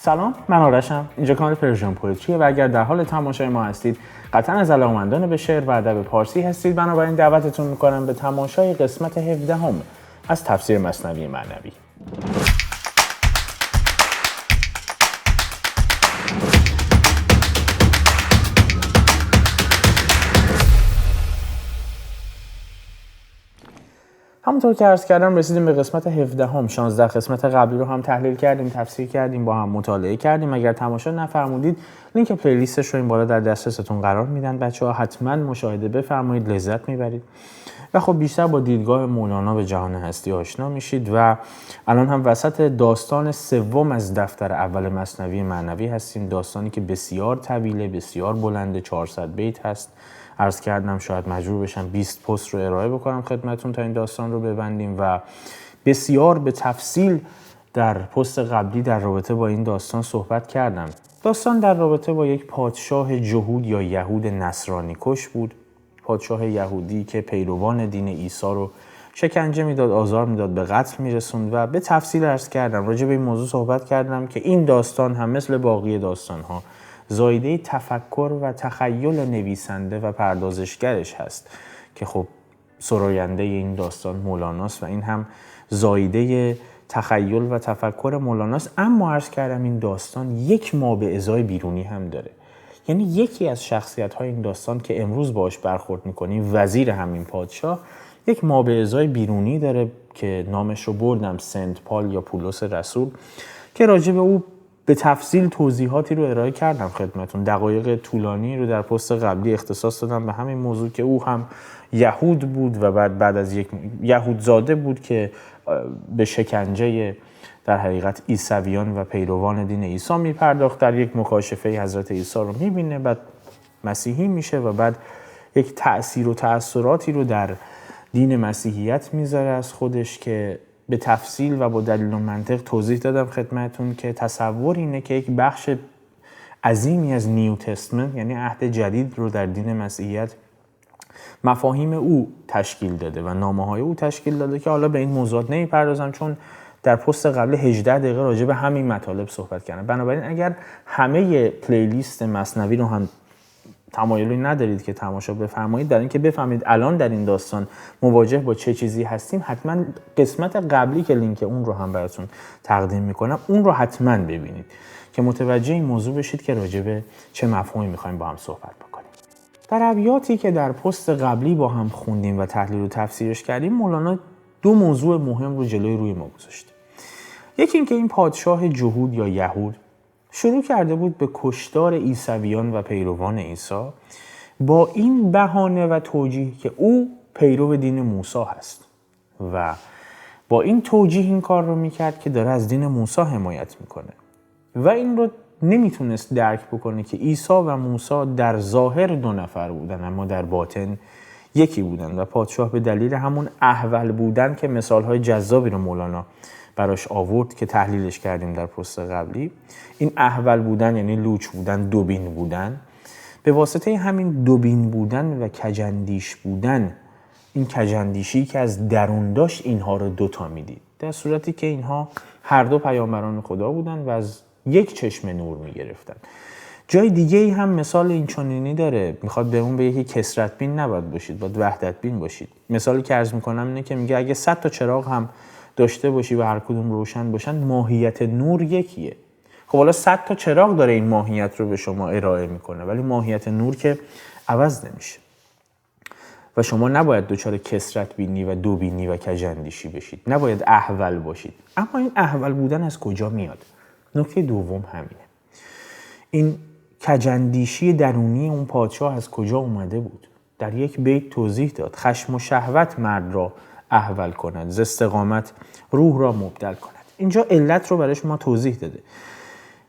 سلام، من آرشم. اینجا کانال پرژن پویتریه و اگر در حال تماشای ما هستید قطعا از علاقه‌مندان به شعر و ادب پارسی هستید. بنابراین دعوتتون میکنم به تماشای قسمت 17 از تفسیر مثنوی معنوی. همونطور که عرض کردم رسیدیم به قسمت 17. 16 قسمت قبلی رو هم تحلیل کردیم، تفسیر کردیم، با هم مطالعه کردیم. اگر تماشا نفرمودید لینک پلیلیستش رو این بالا در دسترستون قرار میدن. بچه‌ها حتما مشاهده بفرمایید، لذت میبرید و خب بیشتر با دیدگاه مولانا به جهان هستی آشنا میشید. و الان هم وسط داستان سوم از دفتر اول مثنوی معنوی هستیم، داستانی که بسیار طویله، بسیار بلنده، 400 بیت هست. عرض کردم شاید مجبور بشم 20 پست رو ارائه بکنم خدمتون تا این داستان رو ببندیم و بسیار به تفصیل در پست قبلی در رابطه با این داستان صحبت کردم. داستان در رابطه با یک پادشاه جهود یا یهود نصرانی کش بود. پادشاه یهودی که پیروان دین عیسی رو شکنجه میداد، آزار میداد، به قتل میرسوند و به تفصیل عرض کردم راجع به این موضوع صحبت کردم که این داستان هم مثل باقی داستان‌ها زایده تفکر و تخیل نویسنده و پردازشگرش هست که خب سراینده این داستان مولاناست و این هم زایده تخیل و تفکر مولاناست. اما عرض کردم این داستان یک مابعضای بیرونی هم داره. یعنی یکی از شخصیت‌های این داستان که امروز باهاش برخورد می‌کنیم، وزیر همین پادشاه، یک مابعضای بیرونی داره که نامش رو بردم سنت پال یا پولس رسول، که راجع به او به تفصیل توضیحاتی رو ارائه کردم خدمتون. دقایق طولانی رو در پست قبلی اختصاص دادم به همین موضوع که او هم یهود بود و بعد از یک یهود زاده بود که به شکنجه در حقیقت عیسویان و پیروان دین عیسی میپرداخت. در یک مکاشفه حضرت عیسی رو میبینه، بعد مسیحی میشه و بعد یک تأثیر و تأثیراتی رو در دین مسیحیت میذاره از خودش که به تفصیل و با دلیل و منطق توضیح دادم خدمتون که تصور اینه که یک بخش عظیمی از نیو تستمنت یعنی عهد جدید رو در دین مسیحیت مفاهیم او تشکیل داده و نامه‌های او تشکیل داده که حالا به این موضوعات نمیپردازم چون در پست قبل 18 دقیقه راجع به همین مطالب صحبت کردم. بنابراین اگر همه پلیلیست مثنوی رو هم تمایلی ندارید که تماشا بفرمایید در اینکه بفهمید الان در این داستان مواجه با چه چیزی هستیم، حتما قسمت قبلی که لینک اون رو هم براتون تقدیم میکنم اون رو حتما ببینید که متوجه این موضوع بشید که راجع به چه مفهومی میخوایم با هم صحبت بکنیم. در ابیاتی که در پست قبلی با هم خوندیم و تحلیل و تفسیرش کردیم، مولانا دو موضوع مهم رو جلوی روی ما گذاشته. یکی این که این پادشاه جهود یا یهود شروع کرده بود به کشتار عیسویان و پیروان عیسی با این بهانه و توجیه که او پیرو دین موسی هست و با این توجیه این کار رو میکرد که داره از دین موسی حمایت میکنه و این رو نمیتونست درک بکنه که عیسی و موسی در ظاهر دو نفر بودن اما در باطن یکی بودن و پادشاه به دلیل همون احول بودن که مثالهای جذابی رو مولانا براش آورد که تحلیلش کردیم در پست قبلی، این احول بودن یعنی لوچ بودن، دوبین بودن، به واسطه همین دوبین بودن و کجندیش بودن، این کجندیشی که از درون داشت اینها رو دوتا میدید، در صورتی که اینها هر دو پیامبران خدا بودن و از یک چشم نور میگرفتن. جای دیگه ای هم مثال این چنینی داره، میخواد بهمون بگه که کثرت بین نباید باشید، باید وحدت بین باشید. مثالی که عرض میکنم اینه که میگه اگه 100 تا چراغ هم داشته باشی و هر کدوم روشن باشن، ماهیت نور یکیه. خب حالا 100 تا چراغ داره این ماهیت رو به شما ارائه میکنه ولی ماهیت نور که عوض نمیشه و شما نباید دچار کثرت بینی و دوبینی و کجندیشی بشید، نباید احول باشید. اما این احول بودن از کجا میاد؟ نکته دوم همینه، این کجندیشی درونی اون پادشاه از کجا اومده بود؟ در یک بیت توضیح داد: خشم و شهوت مرد را احول کند، ز استقامت روح را مبدل کند. اینجا علت رو برای شما توضیح داده.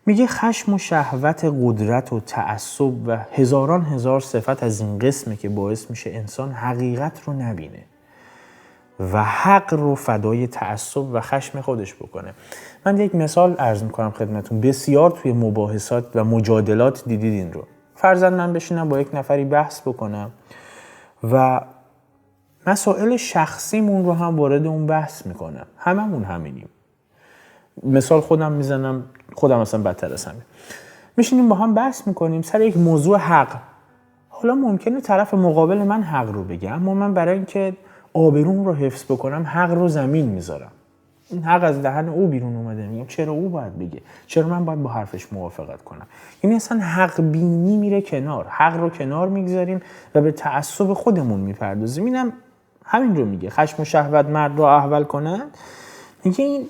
میگه خشم و شهوت، قدرت و تعصب و هزاران هزار صفت از این قسمه که باعث میشه انسان حقیقت رو نبینه و حق رو فدای تعصب و خشم خودش بکنه. من یک مثال عرض میکنم خدمتون، بسیار توی مباحثات و مجادلات دیدید این رو. فرضاً من بشینم با یک نفری بحث بکنم و مسائل شخصیمون رو هم وارد اون بحث میکنم، هممون همینیم. مثال خودم میزنم، خودم اصلا بدتر از همین. میشینیم با هم بحث میکنیم سر یک موضوع حق. حالا ممکنه طرف مقابل من حق رو بگه، اما من برای اینکه آبروم رو حفظ بکنم حق رو زمین میذارم. این حق از دهن او بیرون اومده، میگم چرا او باید بگه، چرا من باید با حرفش موافقت کنم. یعنی اصلا حق بینی میره کنار، حق رو کنار میگذاریم و به تعصب خودمون میپردازیم. اینم همین رو میگه، خشم و شهوت مرد رو احول کنن. میگه این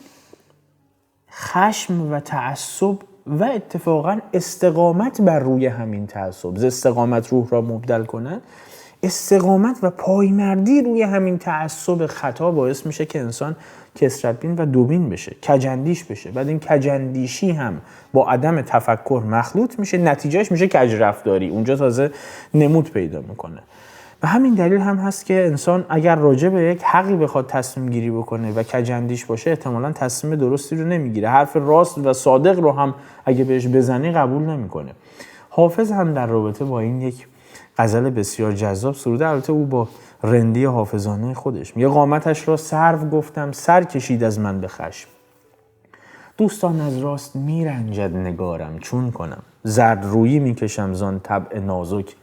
خشم و تعصب و اتفاقا استقامت بر روی همین تعصب، استقامت روح را مبدل کنن، استقامت و پایمردی روی همین تعصب خطا باعث میشه که انسان کثرت‌بین و دوبین بشه، کجندیش بشه. بعد این کجندیشی هم با عدم تفکر مخلوط میشه، نتیجهش میشه کجرفتاری، اونجا تازه نمود پیدا میکنه. و همین دلیل هم هست که انسان اگر راجع به یک حقی بخواد تصمیم گیری بکنه و کجندیش باشه، احتمالاً تصمیم درستی رو نمیگیره. حرف راست و صادق رو هم اگه بهش بزنی قبول نمیکنه. حافظ هم در رابطه با این یک غزل بسیار جذاب سروده، البته او با رندی حافظانه خودش میگه: قامتش را سرو گفتم سر کشید از من به خشم، دوستان از راست میرنجد نگارم چون کنم، زرد رویی میکشم زان طبع نازک،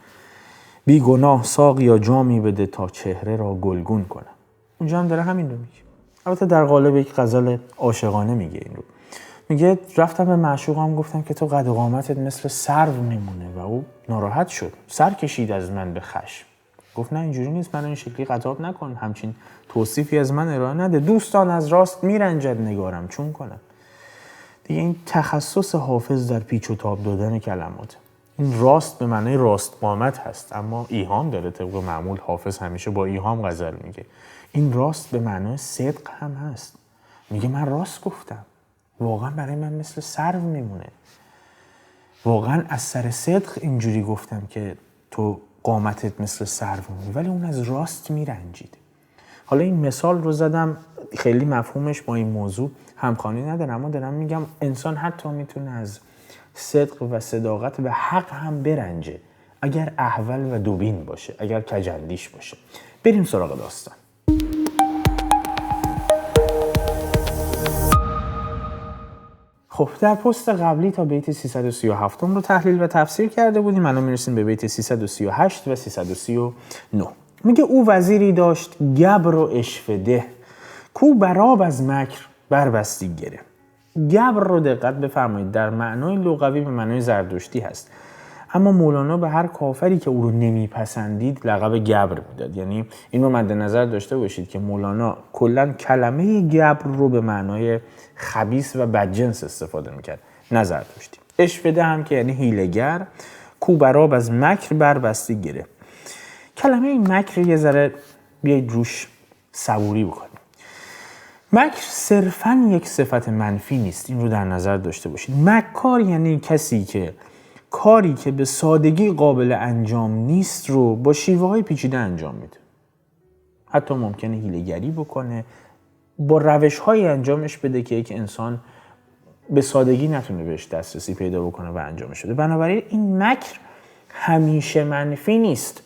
بی گناه ساقیا جامی بده تا چهره را گلگون کنم. اونجا هم داره همین رو میگه، البته در قالب یک غزل عاشقانه میگه این رو. میگه رفتم به معشوقم گفتم که تو قد و قامتت مثل سرو میمونه و او ناراحت شد، سر کشید از من به خشم. گفت نه اینجوری نیست، من این شکلی خطاب نکن، همچین توصیفی از من ارائه نده، دوستان از راست میرنجد نگارم چون کنم. دیگه این تخصص حافظ در پیچ و تاب دادن کلمات. این راست به معنی راست قامت هست، اما ایهام داره. طبق معمول حافظ همیشه با ایهام غزل میگه. این راست به معنی صدق هم هست. میگه من راست گفتم، واقعا برای من مثل سرو میمونه، واقعا از سر صدق اینجوری گفتم که تو قامتت مثل سرو میمونه، ولی اون از راست میرنجید. حالا این مثال رو زدم، خیلی مفهومش با این موضوع همخوانی نداره، اما دارم میگم انسان حتی میتونه از صدق و صداقت و حق هم برنجه اگر احول و دوبین باشه، اگر کجندیش باشه. بریم سراغ داستان. خب در پست قبلی تا بیت 337 رو تحلیل و تفسیر کرده بودیم، الان میرسیم به بیت 338 و 339. میگه او وزیری داشت گبر و اشفده، کو براب از مکر بربستی گره. گبر رو دقت بفرمایید در معنای لغوی به معنای زردشتی هست، اما مولانا به هر کافری که او رو نمیپسندید لقب گبر میداد. یعنی این رو مد نظر داشته باشید که مولانا کلا کلمه گبر رو به معنای خبیث و بدجنس استفاده میکرد، نه زردشتی. اشفده هم که یعنی حیله‌گر، کو براب از مکر بربستی گره. کلمه مکر یه ذره بیایید روش صبوری بکنیم. مکر صرفاً یک صفت منفی نیست، این رو در نظر داشته باشید. مکار یعنی کسی که کاری که به سادگی قابل انجام نیست رو با شیوه‌های پیچیده انجام میده. حتی ممکنه حیله‌گری بکنه، با روش‌های انجامش بده که یک انسان به سادگی نتونه بهش دسترسی پیدا بکنه و انجامش بده. بنابراین این مکر همیشه منفی نیست،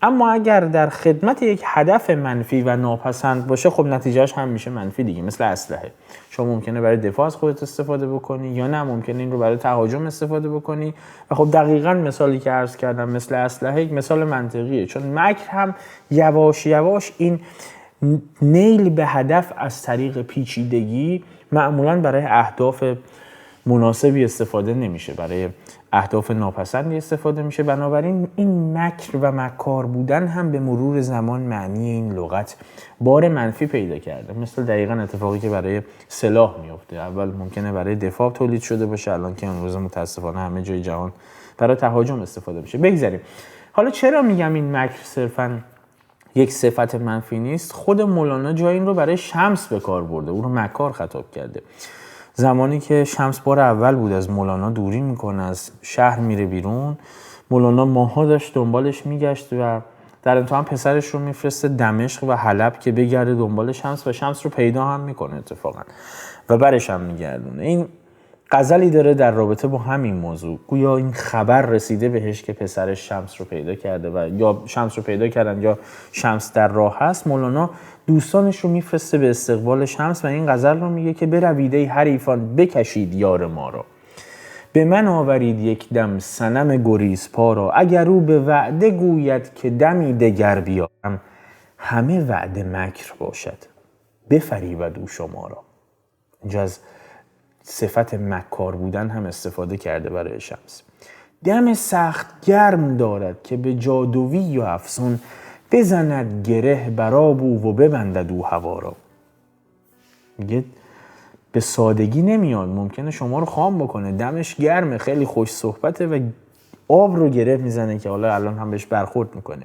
اما اگر در خدمت یک هدف منفی و ناپسند باشه، خب نتیجهش هم میشه منفی دیگه. مثل اسلحه، شما ممکنه برای دفاع از خودت استفاده بکنی یا نه ممکنه این رو برای تهاجم استفاده بکنی و خب دقیقاً مثالی که عرض کردم مثل اسلحه یک مثال منطقیه، چون مکر هم یواش یواش این نیل به هدف از طریق پیچیدگی معمولاً برای اهداف مناسبی استفاده نمیشه، برای اهداف ناپسندی استفاده میشه. بنابراین این مکر و مکار بودن هم به مرور زمان معنی این لغت بار منفی پیدا کرده. مثل دقیقاً اتفاقی که برای سلاح میفته، اول ممکنه برای دفاع تولید شده باشه، الان که امروز متاسفانه همه جای جهان برای تهاجم استفاده میشه. بگذاریم. حالا چرا میگم این مکر صرفاً یک صفت منفی نیست؟ خود مولانا جای این رو برای شمس به کار برده، او رو مکار خطاب کرده. زمانی که شمس بار اول بود از مولانا دوری میکنه، از شهر میره بیرون، مولانا ماها داشت دنبالش میگشت و در انتها پسرش رو میفرسته دمشق و حلب که بگرده دنبال شمس و شمس رو پیدا هم میکنه اتفاقا و برش هم میگردونه. این غزلی داره در رابطه با همین موضوع. گویا این خبر رسیده بهش که پسرش شمس رو پیدا کرده و یا شمس رو پیدا کردن یا شمس در راه هست. مولانا دوستانش رو میفرسته به استقبال شمس و این غزل رو میگه که بروید ای حریفان بکشید یار ما را، به من آورید یک دم صنم گریزپا را، اگر او به وعده گوید که دمی دگر بیارم، همه وعده مکر باشد بفریبد او شما را. اینجا از صفت مکار بودن هم استفاده کرده برای شمس. دم سخت گرم دارد که به جادویی و افسون، بزند گره براب او و ببندد او هوا را. میگه به سادگی نمیاد، ممکنه شما رو خام بکنه، دمش گرمه، خیلی خوش صحبته و آب رو گره میزنه که حالا الان هم بهش برخورد میکنه.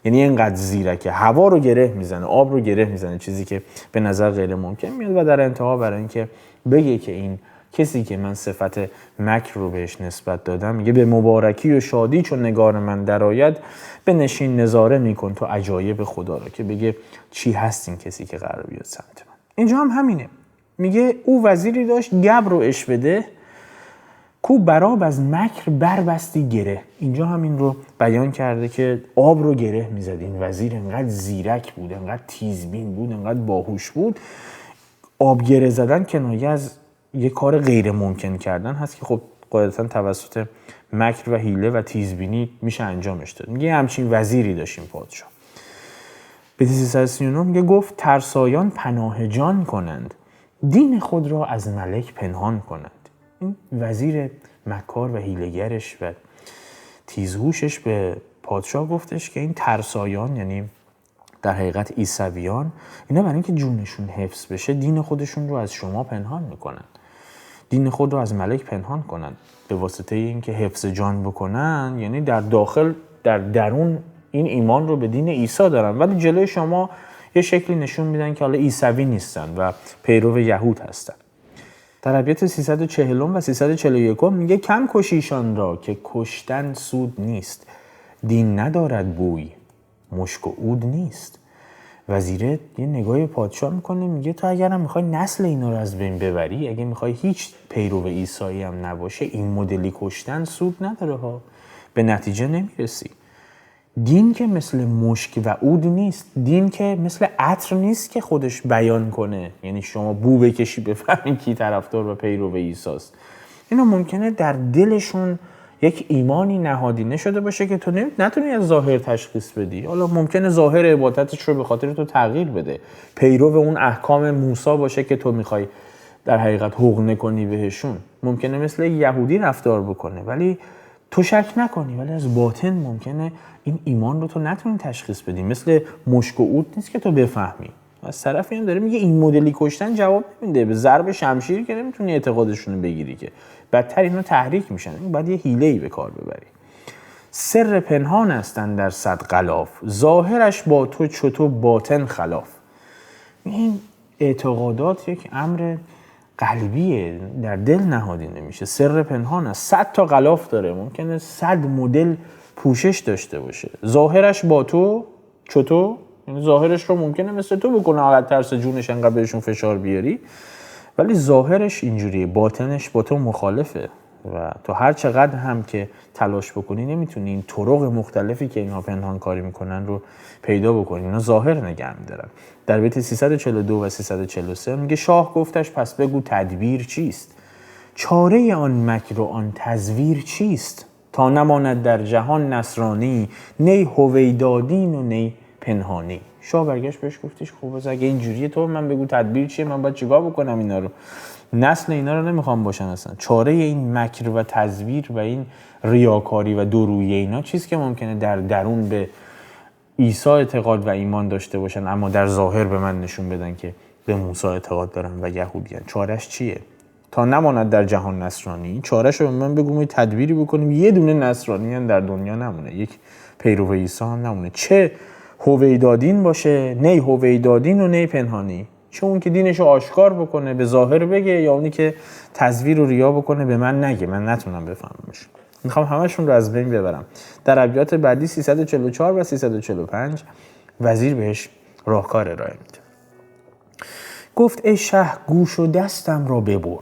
یعنی اینقدر زیرکه، هوا رو گره میزنه، آب رو گره میزنه، چیزی که به نظر غیر ممکن میاد. و در انتها برای اینکه بگه که این کسی که من صفت مکر رو بهش نسبت دادم، میگه به مبارکی و شادی چون نگار من درآید، به نشین نظاره میکن تو عجایب خدا را، که بگه چی هست این کسی که قرار بیاد سمت من. اینجا هم همینه، میگه او وزیری داشت گبر و عشوه، کو براب از مکر بربستی گره. اینجا هم این رو بیان کرده که آب رو گره میزد. این وزیر انقدر زیرک بود، انقدر تیزبین بود، انقدر باهوش بود. آب گره زدن کنایه از یه کار غیر ممکن کردن هست که خب قاعدتا توسط مکر و حیله و تیزبینی میشه انجامش داد. میگه همچین وزیری داشتیم پادشاه. بیت 339 میگه گفت ترسایان پناه جان کنند، دین خود را از ملک پنهان کنند. این وزیر مکار و حیله‌گرش و تیزهوشش به پادشاه گفتش که این ترسایان، یعنی در حقیقت عیسویان، اینا برای اینکه جونشون حفظ بشه دین خودشون رو از شما پنهان میکنن، دین خود رو از ملک پنهان کنن. به واسطه اینکه حفظ جان بکنن، یعنی در داخل در درون این ایمان رو به دین عیسی دارن، ولی جلوی شما یه شکلی نشون میدن که حالا عیسوی نیستن و پیرو یهود هستن. در ابیات 340 و 341 میگه کم کشیشان را که کشتن سود نیست، دین ندارد بوی مشک و عود نیست. وزیره یه نگاهی پادشاه میکنه، میگه تو اگرم میخوای نسل اینا رو از بین ببری، اگه میخوای هیچ پیرو عیسایی هم نباشه، این مدلی کشتن سود نداره ها، به نتیجه نمیرسی. دین که مثل مشک و عود نیست، دین که مثل عطر نیست که خودش بیان کنه، یعنی شما بو بکشی بفهمی کی طرفدار و پیرو عیساست. اینا ممکنه در دلشون یک ایمانی نهادینه شده باشه که تو نتونی از ظاهر تشخیص بدی. حالا ممکنه ظاهر عبادتش رو به خاطر تو تغییر بده، پیرو اون احکام موسی باشه که تو میخوای در حقیقت حقنه کنی بهشون، ممکنه مثل یهودی رفتار بکنه ولی تو شک نکنی، ولی از باطن ممکنه این ایمان رو تو نتونی تشخیص بدی. مثل مشک و عود نیست که تو بفهمی. از طرفی هم داره میگه این مدلی کشتن جواب نمیده، به ضرب شمشیر که نمیتونی اعتقادشون رو بگیری، که بدتر اینا تحریک میشن. این باید یه حیله‌ای به کار ببری. سر پنهان هستن در صد غلاف، ظاهرش با تو چطور باطن خلاف. این اعتقادات یک امر قلبیه، در دل نهادینه میشه. سر پنهان است، 100 تا غلاف داره، ممکنه 100 مدل پوشش داشته باشه. ظاهرش با تو چطور، یعنی ظاهرش رو ممکنه مثل تو بکنه، حالت ترس جونش انقدر بهشون فشار بیاری، ولی ظاهرش اینجوریه، باطنش با تو مخالفه و تو هر چقدر هم که تلاش بکنی نمیتونی این طرق مختلفی که اینها پنهان کاری میکنن رو پیدا بکنی. اینا ظاهر نگه می‌دارن. در بیت 342 و 343 میگه شاه گفتش پس بگو تدبیر چیست، چاره آن مکر و آن تزویر چیست، تا نماند در جهان نصرانی، نی هویدادین و نی پنهانی. شاه برگشت بهش گفتش خب اگه اینجوریه تو من بگو تدبیر چیه، من باید چیکار بکنم اینا رو؟ نسل اینا رو نمیخوام باشن اصلا. چاره این مکر و تزویر و این ریاکاری و دورویی اینا چیز که ممکنه در درون به عیسی اعتقاد و ایمان داشته باشن اما در ظاهر به من نشون بدن که به موسی اعتقاد دارن و یهودیان. چارهش چیه؟ تا نماند در جهان نصرانی. چارهش رو به من بگو ما تدبیری بکنیم یه دونه نصرانی هم در دنیا نمونه، یک پیرو عیسی هم نمونه، چه هویدادین باشه، نی هویدادین و نی پنهانی، چه اون که دینش رو آشکار بکنه به ظاهر بگه، یا اونی که تزویر و ریا بکنه به من نگه، من نتونم بفهممش. میخوام همشون رو از بین ببرم. در ابیات بعدی 344 و 345 وزیر بهش راهکار ارائه میده. گفت ای شه گوش و دستم را ببر،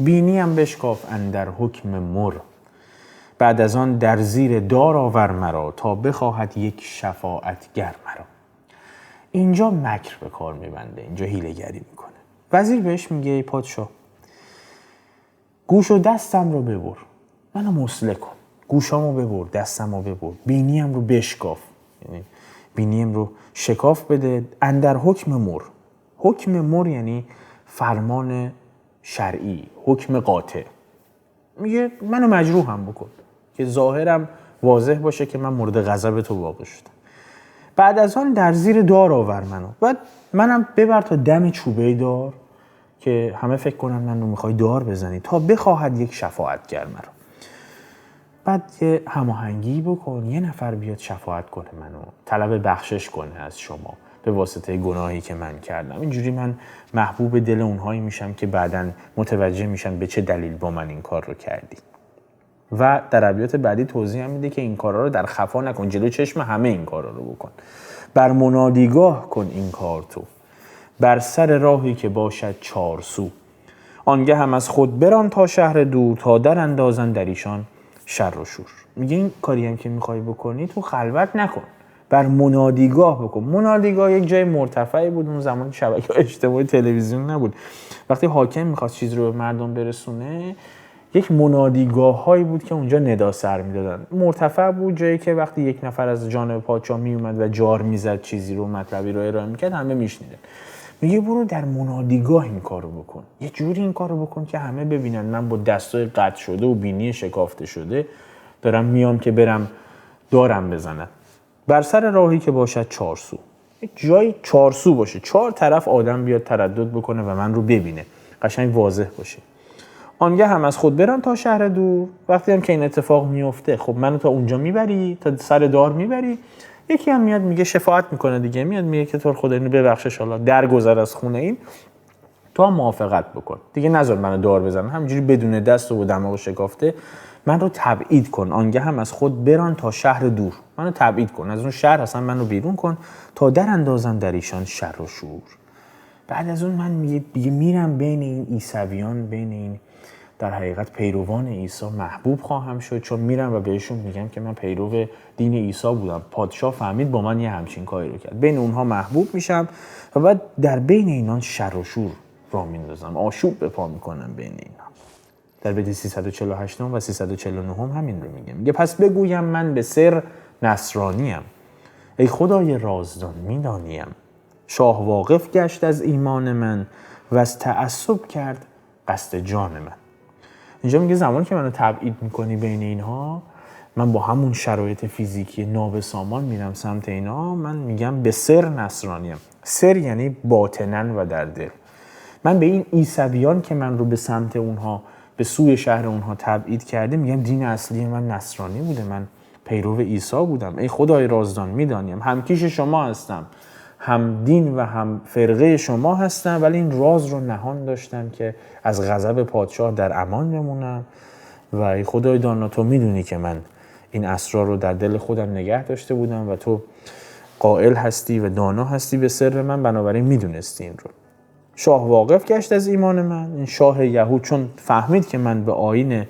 بینیم بشکاف اندر حکم مر. بعد از آن در زیر دار آور مرا، تا بخواهد یک شفاعتگر مرا. اینجا مکر به کار میبنده، اینجا حیله‌گری میکنه. وزیر بهش میگه ای پادشاه، گوش و دستم رو ببر، منو مسله کن. گوشامو ببر، دستمو ببر، بینیم رو بشکاف، یعنی بینیم رو شکاف بده. اندر حکم مر. حکم مر یعنی فرمان شرعی، حکم قاطع. میگه منو مجروحم بکن که ظاهرم واضح باشه که من مورد غضب تو واقع شدم. بعد از آن در زیر دار آور منو، بعد منم ببر تا دم چوبه دار که همه فکر کنن من رو میخوای دار بزنی، تا بخواهد یک شفاعتگر مرا. بعد یه هماهنگی بکن، یه نفر بیاد شفاعت کنه منو، طلب بخشش کنه از شما به واسطه گناهی که من کردم. اینجوری من محبوب دل اونهایی میشم که بعداً متوجه میشن به چه دلیل با من این کار رو کردی. و در ابیات بعدی توضیح هم میده که این کارا رو در خفا نکن، جلو چشم همه این کارا رو بکن. بر منادیگاه کن این کار تو، بر سر راهی که باشد چارسو. آنگه هم از خود بران تا شهر دور، تا در اندازن در ایشان شر و شور. میگه این کاری هم که میخوای بکنی تو خلوت نکن، بر منادیگاه بکن. منادیگاه یک جای مرتفعی بود، اون زمان شبکه اجتماعی تلویزیون نبود. وقتی حاکم میخواست چیز رو به مردم برسونه، یک منادیگاه هایی بود که اونجا ندا سر میدادن. مرتفع بود، جایی که وقتی یک نفر از جانب پادشاه میومد و جار میزد چیزی رو، مطلبی رو ارائه میکرد، همه میشنیدن. میگه برو در منادیگاه این کارو بکن، یه جوری این کارو بکن که همه ببینن من با دستای قطع شده و بینی شکافته شده دارم میام که برم دارم بزنم. بر سر راهی که باشد چارسو، یک جای چارسو باشه، چهار طرف آدم بیاد تردد بکنه و من رو ببینه، قشنگ واضح باشه. آنگه هم از خود برم تا شهر دور. وقتی هم که این اتفاق میفته، خب منو تا اونجا میبری، تا سر دار میبری. یکی هم میاد میگه شفاعت میکنه دیگه، میاد میگه که تو خدا اینو ببخشش، الله درگذر از خونه این، تو هم موافقت بکن دیگه، نذار منو دار بزنن، همینجوری بدون دست و دماغ شکافته من رو تبعید کن. آنگه هم از خود بران تا شهر دور، منو تبعید کن از اون شهر، اصلا منو بیرون کن، تا در اندازن در ایشان شر و شور. بعد از اون من میگه میرم بین این عیسویان، بین این در حقیقت پیروان عیسی محبوب خواهم شد، چون میرم و بهشون میگم که من پیرو دین عیسی بودم، پادشاه فهمید با من یه همچین کاری رو کرد، بین اونها محبوب میشم و بعد در بین اینان شر و شور را میندازم، آشوب به پا میکنم بین اینا. در بیت 348 و 349 همین رو میگه پس بگویم من به سر نصرانیم، ای خدای رازدان میدانیم. شاه واقف گشت از ایمان من، و از تعصب کرد قصد جان من. اینجا میگه زمانی که منو تبعید میکنی بین اینها، من با همون شرایط فیزیکی نابسامان میرم سمت اینا، من میگم به سر نصرانیم. سر یعنی باطنن و در دل. من به این عیسویان که من رو به سمت اونها، به سوی شهر اونها تبعید کرده، میگم دین اصلی من نصرانی بوده، من پیرو عیسی بودم. ای خدای رازدان میدانیم، هم کیش شما هستم، هم دین و هم فرقه شما هستم، ولی این راز رو نهان داشتم که از غضب پادشاه در امان بمونم. و ای خدای دانا تو میدونی که من این اسرار رو در دل خودم نگه داشته بودم و تو قائل هستی و دانا هستی به سر من، بنابراین میدونستی این رو. شاه واقف گشت از ایمان من، این شاه یهود چون فهمید که من به آیین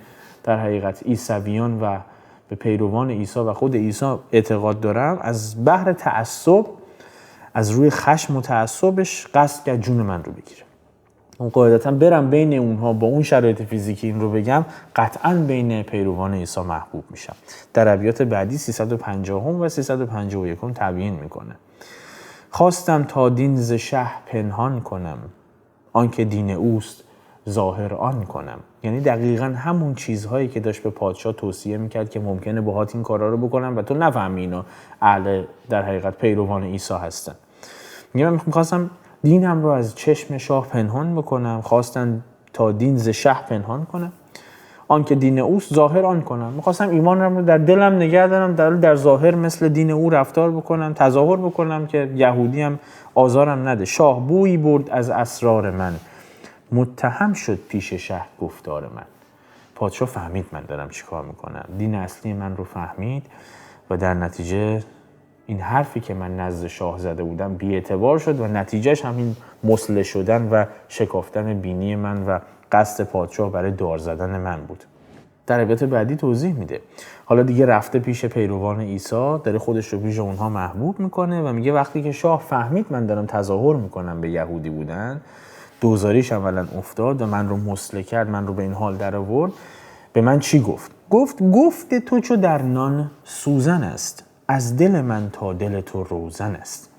در حقیقت عیسویان و به پیروان عیسی و خود عیسی اعتقاد دارم، از بحر تعصب، از روی خشم و تعصبش قصد کرد جون من رو بگیره. اون قاعدتا برم بین اونها با اون شرایط فیزیکی این رو بگم، قطعاً بین پیروان عیسی محبوب میشم. در ابیات بعدی 350 و 351 تبیین میکنه. خواستم تا دین ز شه پنهان کنم، آنکه دین اوست ظاهر آن کنم. یعنی دقیقاً همون چیزهایی که داشت به پادشاه توصیه میکرد که ممکنه باهات این کارا رو بکنم و تو نفهمی اینا اهل در حقیقت پیروان عیسی هستن. من میخواستم دینم رو از چشم شاه پنهان بکنم، خواستم تا دین ز شه پنهان کنم، آنکه دین اوست ظاهر آن کنم. میخواستم ایمانم رو در دلم نگه دارم، در ظاهر مثل دین او رفتار بکنم، تظاهر بکنم که یهودی هم آزارم نده. شاه بویی برد از اسرار من، متهم شد پیش شه گفتار من. پادشاه فهمید من دارم چی کار میکنم، دین اصلی من رو فهمید و در نتیجه این حرفی که من نزد شاه زده بودم بی‌اعتبار شد و نتیجهش همین مسله شدن و شکافتن بینی من و قصد پادشاه برای دار زدن من بود. در ابیات بعدی توضیح میده. حالا دیگه رفته پیش پیروان عیسی، داره خودش رو پیش اونها محبوب میکنه و میگه وقتی که شاه فهمید من دارم تظاهر میکنم به یهودی بودن، دوزاریش اولا افتاد و من رو مسله کرد، من رو به این حال در آورد. به من چی گفت؟ گفت تو چو در نان سوزن است، از دل من تا دل تو روزن است.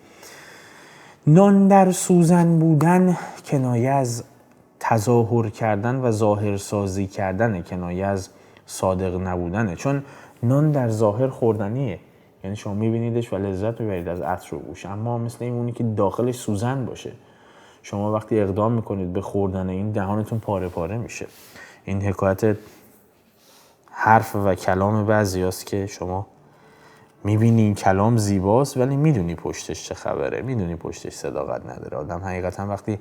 نان در سوزن بودن کنایه از تظاهر کردن و ظاهرسازی کردن، کنایه از صادق نبودنه، چون نان در ظاهر خوردنیه، یعنی شما میبینیدش و لذت میبرید از عطر و بوش، اما مثل اونی که داخلش سوزن باشه، شما وقتی اقدام میکنید به خوردن این دهانتون پاره پاره میشه. این حکایت حرف و کلام بعضی هست که شما میبینی این کلام زیباست ولی میدونی پشتش چه خبره، میدونی پشتش صداقت نداره. آدم حقیقتا وقتی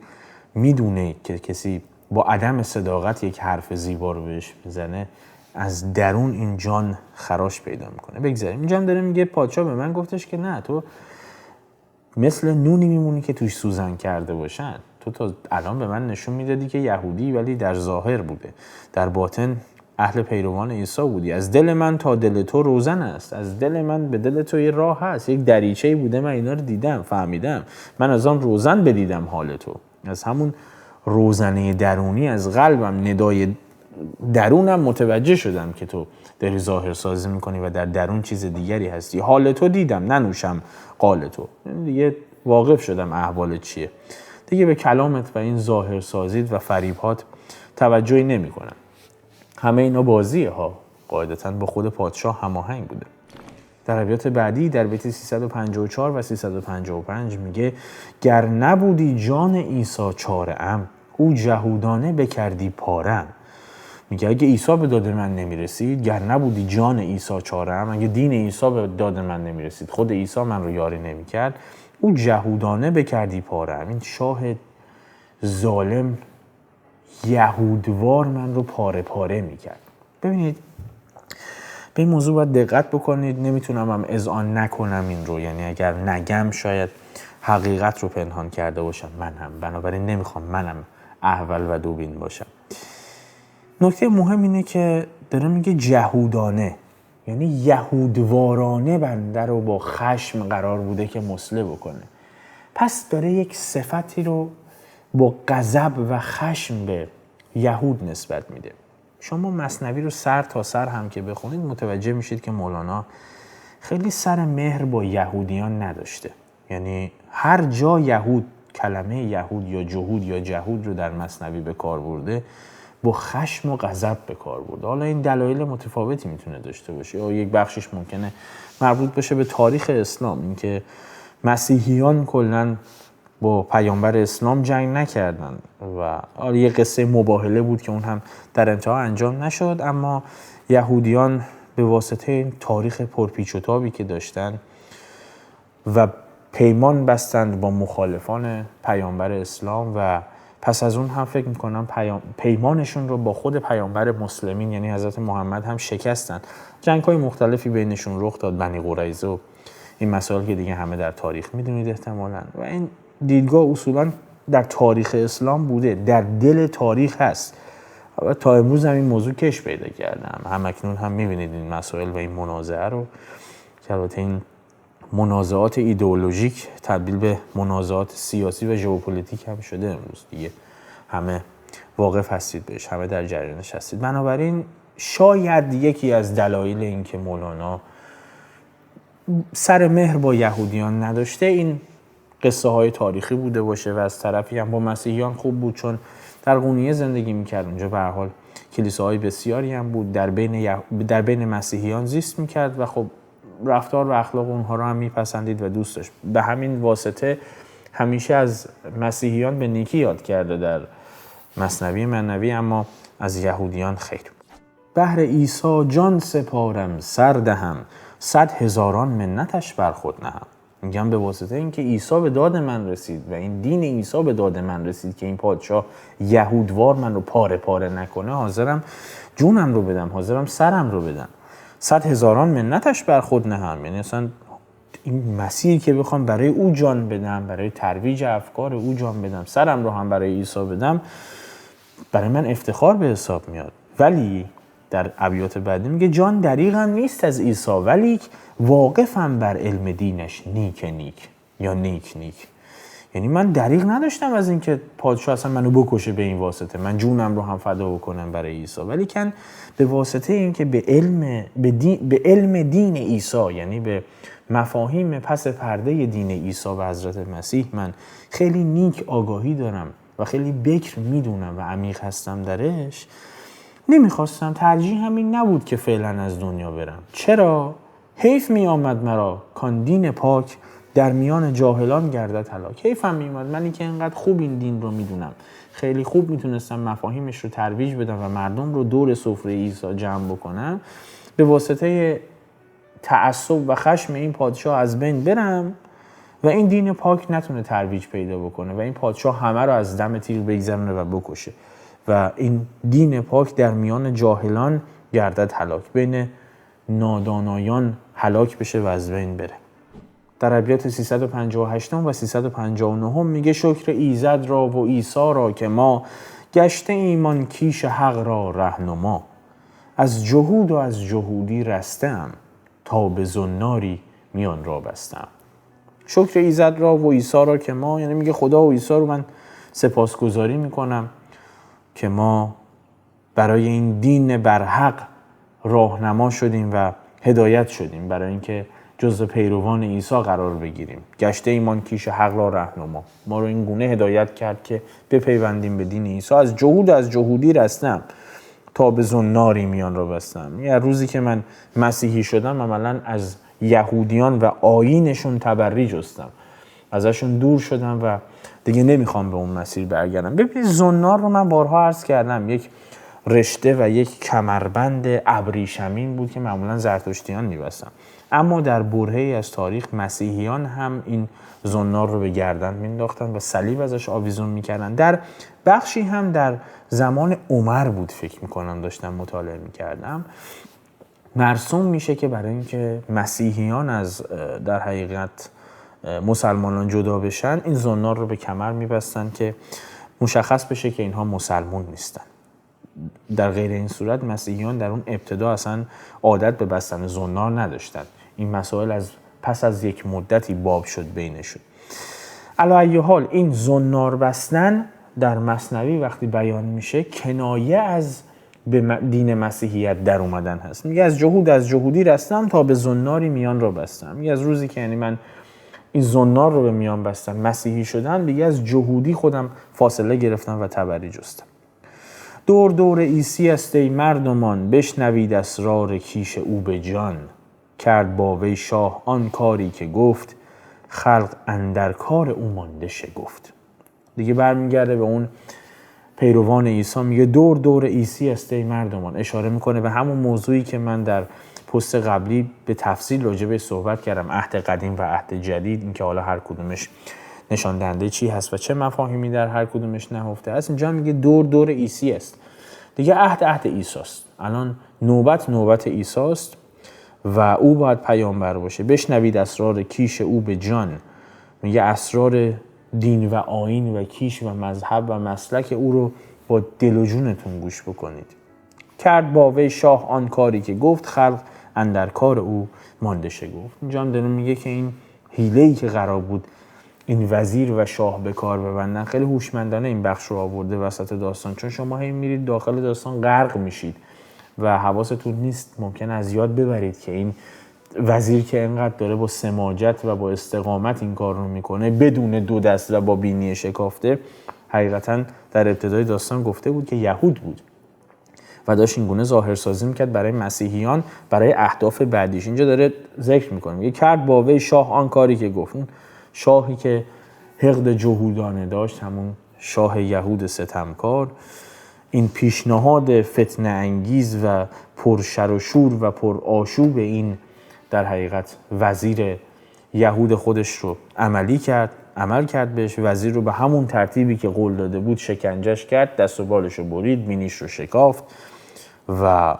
میدونه که کسی با عدم صداقت یک حرف زیبا رو بهش میزنه، از درون این جان خراش پیدا میکنه. بگذاریم اینجا هم داره میگه پادشاه به من گفتش که نه، تو مثل نونی میمونی که توش سوزن کرده باشن. تو تا الان به من نشون میدادی که یهودی ولی در ظاهر بوده، در باطن اهل پیروان عیسی بودی. از دل من تا دل تو روزن است، از دل من به دل تو یه راه هست، یک دریچه‌ای بوده، من اینا رو دیدم، فهمیدم، من از آن روزن بدیدم حال تو. از همون روزنه درونی از قلبم، ندای درونم متوجه شدم که تو داری ظاهر سازی میکنی و در درون چیز دیگری هستی. حال تو دیدم، ننوشم قال تو. دیگه واقف شدم احوال چیه. دیگه به کلامت و این ظاهر سازید و فریبهات توجهی نمی کنم. همه اینا بازیه ها، قاعدتاً با خود پادشاه هماهنگ بوده. در ابیات بعدی در بیت 354 و 355 میگه گر نبودی جان عیسی چاره‌ام، او جهودانه بکردی پاره‌ام. میگه اگه عیسی به داد من نمیرسید، گر نبودی جان عیسی چاره‌ام، اگه دین عیسی به داد من نمیرسید، خود عیسی من رو یاری نمیکرد، او جهودانه بکردی پاره‌ام. این شاه ظالم یهودوار من رو پاره پاره میکرد. ببینید به این موضوع باید دقت بکنید. نمیتونم هم اذعان نکنم این رو، یعنی اگر نگم شاید حقیقت رو پنهان کرده باشم من هم، بنابراین نمیخوام منم احول و دوبین باشم. نکته مهم اینه که داره میگه جهودانه، یعنی یهودوارانه بنده رو با خشم قرار بوده که مسله بکنه. پس داره یک صفتی رو با غضب و خشم به یهود نسبت میده. شما مثنوی رو سر تا سر هم که بخونید متوجه میشید که مولانا خیلی سر مهر با یهودیان نداشته. یعنی هر جا یهود، کلمه یهود یا جهود یا جهود رو در مثنوی به کار برده، با خشم و غضب به کار برده. حالا این دلایل متفاوتی میتونه داشته باشه، یا یک بخشش ممکنه مربوط بشه به تاریخ اسلام، اینکه مسیحیان کلاً با پیامبر اسلام جنگ نکردن و یه قصه مباهله بود که اون هم در انتها انجام نشد، اما یهودیان به واسطه این تاریخ پرپیچ و تابی که داشتن و پیمان بستند با مخالفان پیامبر اسلام و پس از اون هم فکر میکنم پیمانشون رو با خود پیامبر مسلمین یعنی حضرت محمد هم شکستن. جنگ‌های مختلفی بینشون رخ داد، بنی قریظه و این مسائل که دیگه همه در تاریخ میدونید احتمالاً. و این دیدگاه اصولاً در تاریخ اسلام بوده، در دل تاریخ هست و تا امروز هم این موضوع کش پیدا کردم. همکنون هم میبینید این مسائل و این منازعه رو که البته این منازعات ایدئولوژیک تبدیل به منازعات سیاسی و ژئوپلیتیک هم شده امروز دیگه. همه واقف هستید بهش، همه در جریانش هستید. بنابراین شاید یکی از دلایل این که مولانا سر مهر با یهودیان نداشته این قصه های تاریخی بوده باشه و از طرفی هم با مسیحیان خوب بود، چون در قونیه زندگی میکرد، اونجا به هر حال کلیساهای بسیاری هم بود، در بین مسیحیان زیست میکرد و خب رفتار و اخلاق اونها رو هم میپسندید و دوست داشت. به همین واسطه همیشه از مسیحیان به نیکی یاد کرده در مثنوی منوی، اما از یهودیان خیر. بهر عیسی جان سپارم سر دهم، 100,000 منتش بر خود نهم. میگم به واسطه اینکه عیسی به داد من رسید و این دین عیسی به داد من رسید که این پادشاه یهودوار من رو پاره پاره نکنه، حاضرم جونم رو بدم، حاضرم سرم رو بدم. 100,000 منتش بر خود نهم، یعنی اصلا این مسیحی که بخوام برای او جان بدم، برای ترویج افکار او جان بدم، سرم رو هم برای عیسی بدم، برای من افتخار به حساب میاد. ولی در ابیات بعدی میگه جان دریغم نیست از عیسی، ولیک واقفم بر علم دینش نیک نیک یا نیک نیک. یعنی من دریغ نداشتم از اینکه پادشاه اصلا منو بکشه به این واسطه، من جونم رو هم فدا بکنم برای عیسی، ولی کن به واسطه اینکه به علم دین عیسی، یعنی به مفاهیم پس پرده دین عیسی و حضرت مسیح من خیلی نیک آگاهی دارم و خیلی بکر میدونم و عمیق هستم درش، نمیخواستم، ترجیح همین نبود که فعلا از دنیا برم. چرا؟ حیف می آمد مرا کان دین پاک در میان جاهلان گردد هلاک. حیفم می اومد منی که اینقدر خوب این دین رو میدونم، خیلی خوب میتونستم مفاهیمش رو ترویج بدم و مردم رو دور سفره عیسی جمع بکنم، به واسطه تعصب و خشم این پادشاه از بین برم و این دین پاک نتونه ترویج پیدا بکنه و این پادشاه همه رو از دم تیر بگذرونه و بکشه و این دین پاک در میان جاهلان گردد هلاک، بین نادانایان هلاک بشه و از بین بره. در ابیات 358 و 359 میگه شکر ایزد را و عیسی را که ما، گشته ایمان کیش حق را رهنما. از جهود و از جهودی رستم، تا به زناری میان را بستم. شکر ایزد را و عیسی را که ما، یعنی میگه خدا و عیسی رو من سپاسگزاری میکنم که ما برای این دین برحق راهنما شدیم و هدایت شدیم برای اینکه جزو پیروان عیسی قرار بگیریم. گشته ایمان کیش حق را رهنما، ما رو این گونه هدایت کرد که بپیوندیم به دین عیسی. از جهود از جهودی رستم، تا به زناری میان را بستم. یعنی روزی که من مسیحی شدم عملاً از یهودیان و آیینشون تبری جستم، ازشون دور شدم و دیگه نمیخوام به اون مسیر برگردم. ببینید زنار رو من بارها عرض کردم، یک رشته و یک کمربند ابریشمین بود که معمولا زرتشتیان می‌بستن، اما در برهه‌ای از تاریخ مسیحیان هم این زنار رو به گردن مینداختن و صلیب ازش آویزون میکردن. در بخشی هم در زمان عمر بود فکر میکنم، داشتم مطالعه میکردم، مرسوم میشه که برای اینکه مسیحیان از در حقیقت مسلمانان جدا بشن این زنار رو به کمر میبستن که مشخص بشه که اینها مسلمون نیستن. در غیر این صورت مسیحیان در اون ابتدا اصلا عادت به بستن زنار نداشتن. این مسائل از پس از یک مدتی باب شد بینشون. علی ای حال این زنار بستن در مثنوی وقتی بیان میشه کنایه از به دین مسیحیت در اومدن هست. میگه از جهودی رستم، تا به زناری میان را بستم. میگه از روزی که یعنی من این زنار رو به میان بستم، مسیحی شدم، دیگه از جهودی خودم فاصله گرفتم و تبری جستم. دور دور عیسی است ای مردمان، بشنوید اسرار کیش او به جان. کرد با وی شاه آن کاری که گفت، خلق اندر کار او مانده شگفت. دیگه برمیگرده به اون پیروان عیسی، میگه دور دور عیسی است ای مردمان، اشاره میکنه به همون موضوعی که من در پست قبلی به تفصیل راجع به صحبت کردم، عهد قدیم و عهد جدید، اینکه حالا هر کدومش نشان دهنده چی هست و چه مفاهیمی در هر کدومش نهفته است. اینجا میگه دور دور عیسی است، دیگه عهد عیسی است. الان نوبت عیسی است و او باید پیامبر باشه. بشنوید اسرار کیش او به جان، میگه اسرار دین و آیین و کیش و مذهب و مسلک او رو با دل و جونتون گوش بکنید. کرد با وی شاه آن کاری که گفت، خلق اندر کار او مانده شگفت. اینجا هم داره میگه که این حیله‌ای که قرار بود این وزیر و شاه به کار ببندن، خیلی هوشمندانه این بخش رو آورده وسط داستان، چون شما هی میرید داخل داستان غرق میشید و حواستون نیست، ممکن از یاد ببرید که این وزیر که اینقدر داره با سماجت و با استقامت این کار رو میکنه بدون دو دست و با بینی شکافته، حقیقتا در ابتدای داستان گفته بود که یهود بود و داشت این گونه ظاهرسازی میکرد برای مسیحیان برای اهداف بعدیش. اینجا داره ذکر میکنه، میگه کرد با وی شاه آن کاری که گفت. اون شاهی که حقد جهودانه داشت، همون شاه یهود ستمکار، این پیشنهاد فتنه انگیز و پر شر و شور و پر آشوب این در حقیقت وزیر یهود خودش رو عمل کرد بهش. وزیر رو به همون ترتیبی که قول داده بود شکنجش کرد، دست و بالش رو برید، بینیش رو شکافت و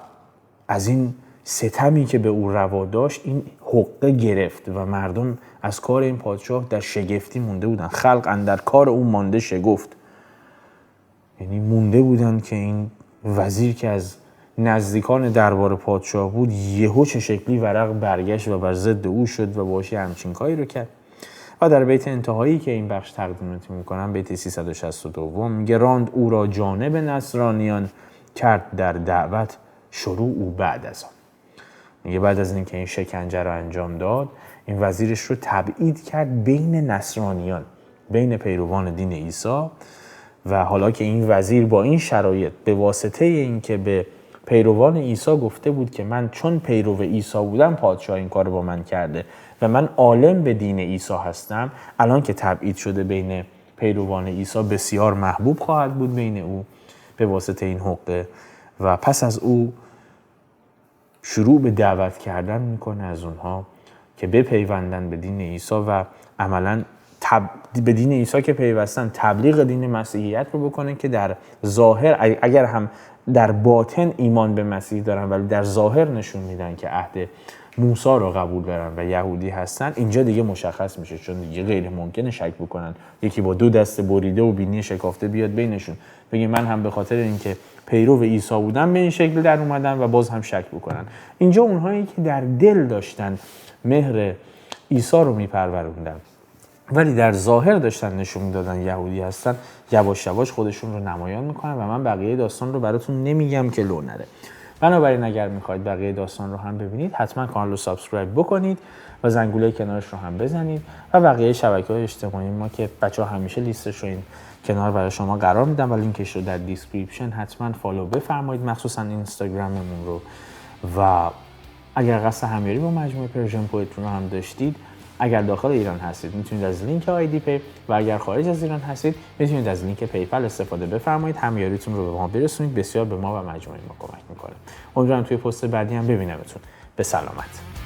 از این ستمی که به او روا داشت این حقه گرفت و مردم از کار این پادشاه در شگفتی مونده بودن. خلق اندر کار او مانده شگفت، یعنی مونده دیده بودن که این وزیر که از نزدیکان دربار پادشاه بود یهو چه شکلی ورق برگشت و بر ضد او شد و باهاش همچین کاری رو کرد. و در بیت انتهایی که این بخش تقدیمتون میکنم، بیت 362 میگه راند او را جانب نصرانیان، کرد در دعوت شروع او بعد از آن. میگه بعد از اینکه این شکنجه رو انجام داد، این وزیرش رو تبعید کرد بین نصرانیان، بین پیروان دین عیسی. و حالا که این وزیر با این شرایط به واسطه اینکه به پیروان عیسی گفته بود که من چون پیرو عیسی بودم پادشاه این کار با من کرده و من عالم به دین عیسی هستم، الان که تبعید شده بین پیروان عیسی بسیار محبوب خواهد بود بین او به واسطه این حقه. و پس از او شروع به دعوت کردن میکنه از اونها که بپیوندن به دین عیسی و عملاً به دین عیسی که پیوستن تبلیغ دین مسیحیت رو بکنن که در ظاهر اگر هم در باطن ایمان به مسیح دارن ولی در ظاهر نشون میدن که عهد موسی رو قبول دارن و یهودی هستن، اینجا دیگه مشخص میشه، چون دیگه غیر ممکنه شک بکنن یکی با 2 دست بریده و بینی شکافته بیاد بینشون بگه من هم به خاطر اینکه پیرو عیسی بودم به این شکل در اومدن و باز هم شک بکنن. اینجا اونهایی که در دل داشتن مهر عیسی رو میپروروندن ولی در ظاهر داشتن نشون میدادن یهودی هستن، یواش یواش خودشون رو نمایان میکنن و من بقیه داستان رو براتون نمیگم که لو نره. بنابراین اگر میخواید بقیه داستان رو هم ببینید حتما کانال رو سابسکرایب بکنید و زنگوله کنارش رو هم بزنید و بقیه شبکه‌های اجتماعی ما که بچه‌ها همیشه لیستش رو این کنار برای شما قرار میدم و لینکش رو در دیسکریپشن حتما فالو بفرمایید، مخصوصا اینستاگراممون رو. و اگر قصد همیاری با مجموعه پرژن پویتری رو هم داشتید، اگر داخل ایران هستید میتونید از لینک آیدی پی و اگر خارج از ایران هستید میتونید از لینک پیپل استفاده بفرمایید. همیاریتون رو به ما برسونید، بسیار به ما و مجموعه ما کمک میکنه. امیدوارم توی پست بعدی هم ببینمتون. به سلامت.